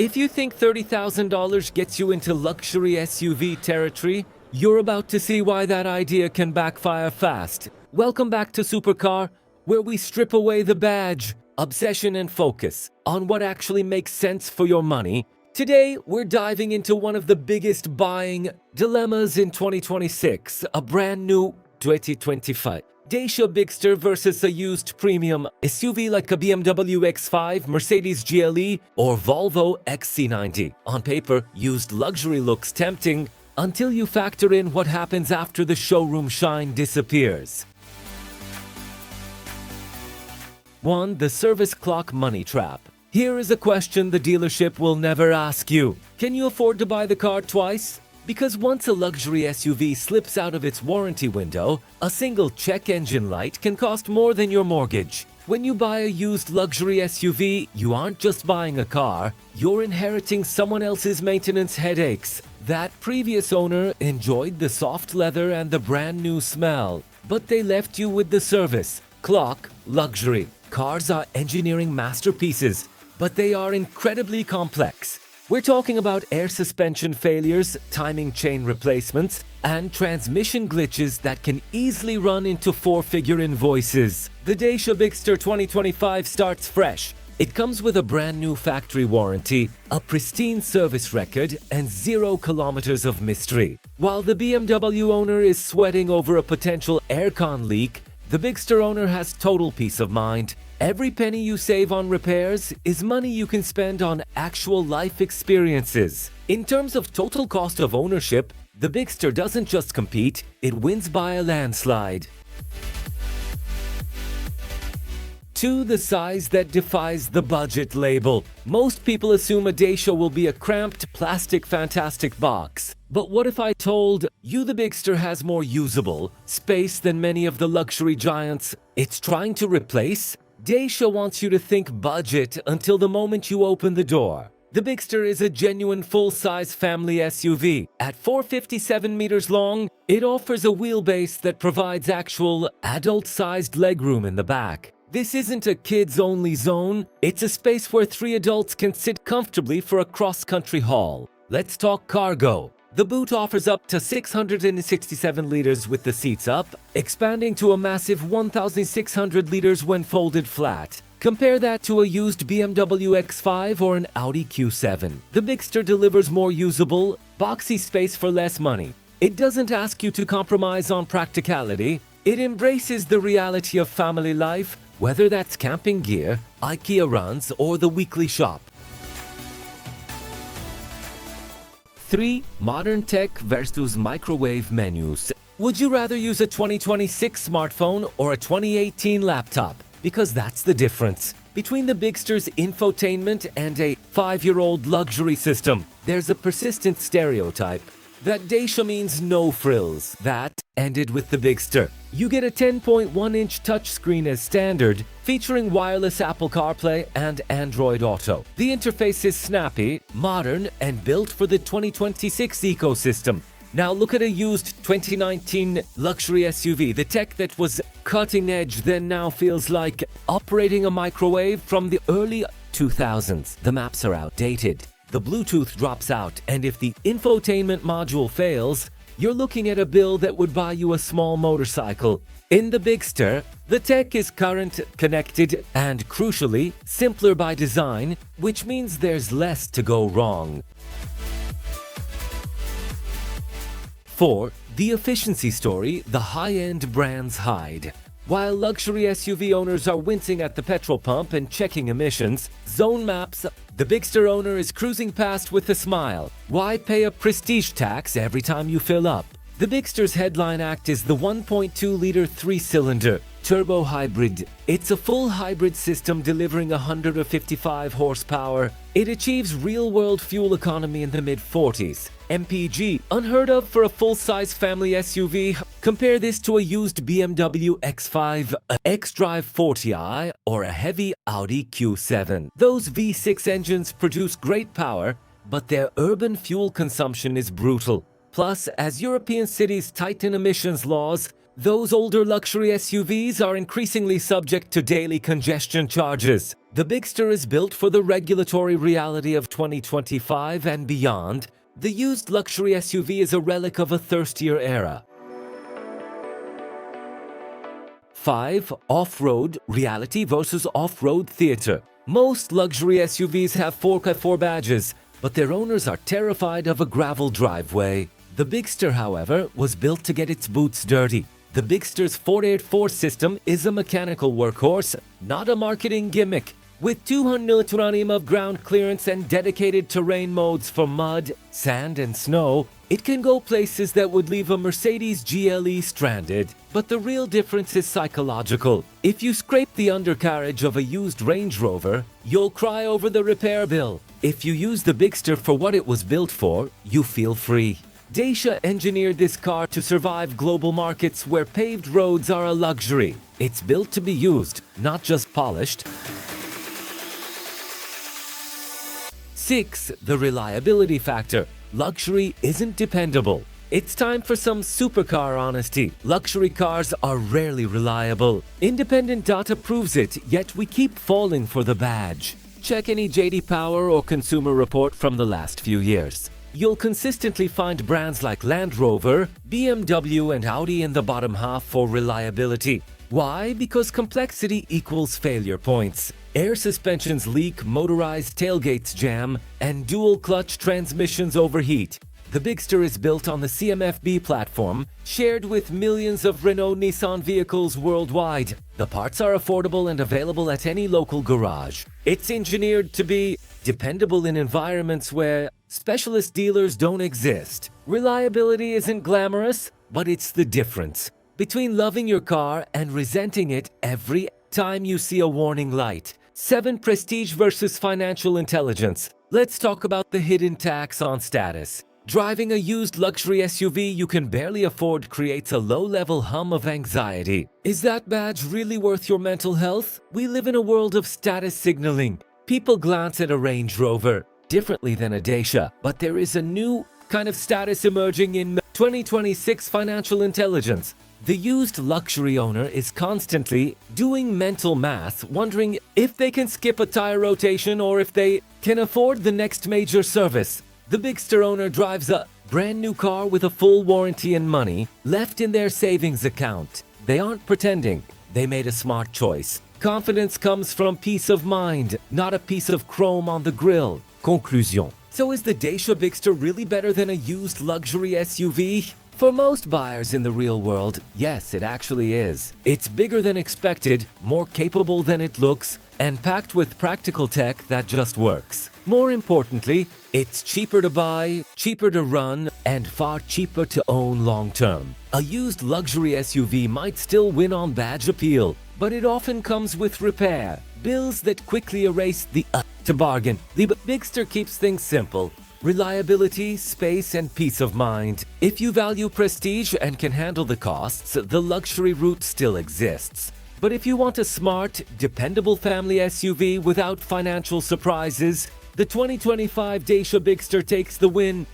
If you think $30,000 gets you into luxury SUV territory, you're about to see why that idea can backfire fast. Welcome back to Supercar, where we strip away the badge, obsession, and focus on what actually makes sense for your money. Today, we're diving into one of the biggest buying dilemmas in 2026, a brand new 2025 Dacia Bigster versus a used premium SUV like a BMW X5, Mercedes GLE, or Volvo XC90. On paper, used luxury looks tempting until you factor in what happens after the showroom shine disappears. 1. The service clock money trap. Here is a question the dealership will never ask you. Can you afford to buy the car twice? Because once a luxury SUV slips out of its warranty window, a single check engine light can cost more than your mortgage. When you buy a used luxury SUV, you aren't just buying a car, you're inheriting someone else's maintenance headaches. That previous owner enjoyed the soft leather and the brand new smell, but they left you with the service, clock, luxury. Cars are engineering masterpieces, but they are incredibly complex. We're talking about air suspension failures, timing chain replacements, and transmission glitches that can easily run into four-figure invoices. The Dacia Bigster 2025 starts fresh. It comes with a brand new factory warranty, a pristine service record, and 0 kilometers of mystery. While the BMW owner is sweating over a potential aircon leak, the Bigster owner has total peace of mind. Every penny you save on repairs is money you can spend on actual life experiences. In terms of total cost of ownership, the Bigster doesn't just compete, it wins by a landslide. 2. The size that defies the budget label. Most people assume a Dacia will be a cramped, plastic, fantastic box. But what if I told you the Bigster has more usable space than many of the luxury giants it's trying to replace? Dacia wants you to think budget until the moment you open the door. The Bigster is a genuine full-size family SUV. At 457 meters long, it offers a wheelbase that provides actual adult-sized legroom in the back. This isn't a kids-only zone, it's a space where 3 adults can sit comfortably for a cross-country haul. Let's talk cargo. The boot offers up to 667 liters with the seats up, expanding to a massive 1,600 liters when folded flat. Compare that to a used BMW X5 or an Audi Q7. The Bigster delivers more usable, boxy space for less money. It doesn't ask you to compromise on practicality. It embraces the reality of family life, whether that's camping gear, IKEA runs, or the weekly shop. 3. Modern tech versus microwave menus. Would you rather use a 2026 smartphone or a 2018 laptop? Because that's the difference. Between the Bigster's infotainment and a 5-year-old luxury system, there's a persistent stereotype that Dacia means no frills. That ended with the Bigster. You get a 10.1-inch touchscreen as standard, featuring wireless Apple CarPlay and Android Auto. The interface is snappy, modern, and built for the 2026 ecosystem. Now look at a used 2019 luxury SUV. The tech that was cutting edge then now feels like operating a microwave from the early 2000s. The maps are outdated. The Bluetooth drops out, and if the infotainment module fails, you're looking at a bill that would buy you a small motorcycle. In the Bigster, the tech is current, connected, and crucially, simpler by design, which means there's less to go wrong. 4. The efficiency story the high-end brands hide. While luxury SUV owners are wincing at the petrol pump and checking emissions, zone maps, the Bigster owner is cruising past with a smile. Why pay a prestige tax every time you fill up? The Bigster's headline act is the 1.2-liter 3-cylinder turbo hybrid. It's a full hybrid system delivering 155 horsepower. It achieves real-world fuel economy in the mid-40s. MPG, unheard of for a full-size family SUV. Compare this to a used BMW X5, a xDrive 40i, or a heavy Audi Q7. Those V6 engines produce great power, but their urban fuel consumption is brutal. Plus, as European cities tighten emissions laws, those older luxury SUVs are increasingly subject to daily congestion charges. The Bigster is built for the regulatory reality of 2025 and beyond. The used luxury SUV is a relic of a thirstier era. 5. Off-road reality versus off-road theater. Most luxury SUVs have 4x4 badges, but their owners are terrified of a gravel driveway. The Bigster, however, was built to get its boots dirty. The Bigster's 484 system is a mechanical workhorse, not a marketing gimmick. With 200 Nm of ground clearance and dedicated terrain modes for mud, sand, and snow, it can go places that would leave a Mercedes GLE stranded. But the real difference is psychological. If you scrape the undercarriage of a used Range Rover, you'll cry over the repair bill. If you use the Bigster for what it was built for, you feel free. Dacia engineered this car to survive global markets where paved roads are a luxury. It's built to be used, not just polished. 6. The reliability factor. Luxury isn't dependable. It's time for some supercar honesty. Luxury cars are rarely reliable. Independent data proves it, yet we keep falling for the badge. Check any JD Power or Consumer Report from the last few years. You'll consistently find brands like Land Rover, BMW, and Audi in the bottom half for reliability. Why? Because complexity equals failure points. Air suspensions leak, motorized tailgates jam, and dual-clutch transmissions overheat. The Bigster is built on the CMF-B platform, shared with millions of Renault-Nissan vehicles worldwide. The parts are affordable and available at any local garage. It's engineered to be dependable in environments where specialist dealers don't exist. Reliability isn't glamorous, but it's the difference between loving your car and resenting it every time you see a warning light. 7. Prestige versus financial intelligence. Let's talk about the hidden tax on status. Driving a used luxury SUV you can barely afford creates a low-level hum of anxiety. Is that badge really worth your mental health? We live in a world of status signaling. People glance at a Range Rover differently than a Dacia, but there is a new kind of status emerging in 2026 financial intelligence. The used luxury owner is constantly doing mental math, wondering if they can skip a tire rotation or if they can afford the next major service. The Bigster owner drives a brand new car with a full warranty and money left in their savings account. They aren't pretending. They made a smart choice. Confidence comes from peace of mind, not a piece of chrome on the grille. Conclusion. So is the Dacia Bigster really better than a used luxury SUV? For most buyers in the real world, yes, it actually is. It's bigger than expected, more capable than it looks, and packed with practical tech that just works. More importantly, it's cheaper to buy, cheaper to run, and far cheaper to own long-term. A used luxury SUV might still win on badge appeal, but it often comes with repair, bills that quickly erase the to bargain. The Bigster keeps things simple. Reliability, space, and peace of mind. If you value prestige and can handle the costs, the luxury route still exists. But if you want a smart, dependable family SUV without financial surprises, the 2025 Dacia Bigster takes the win.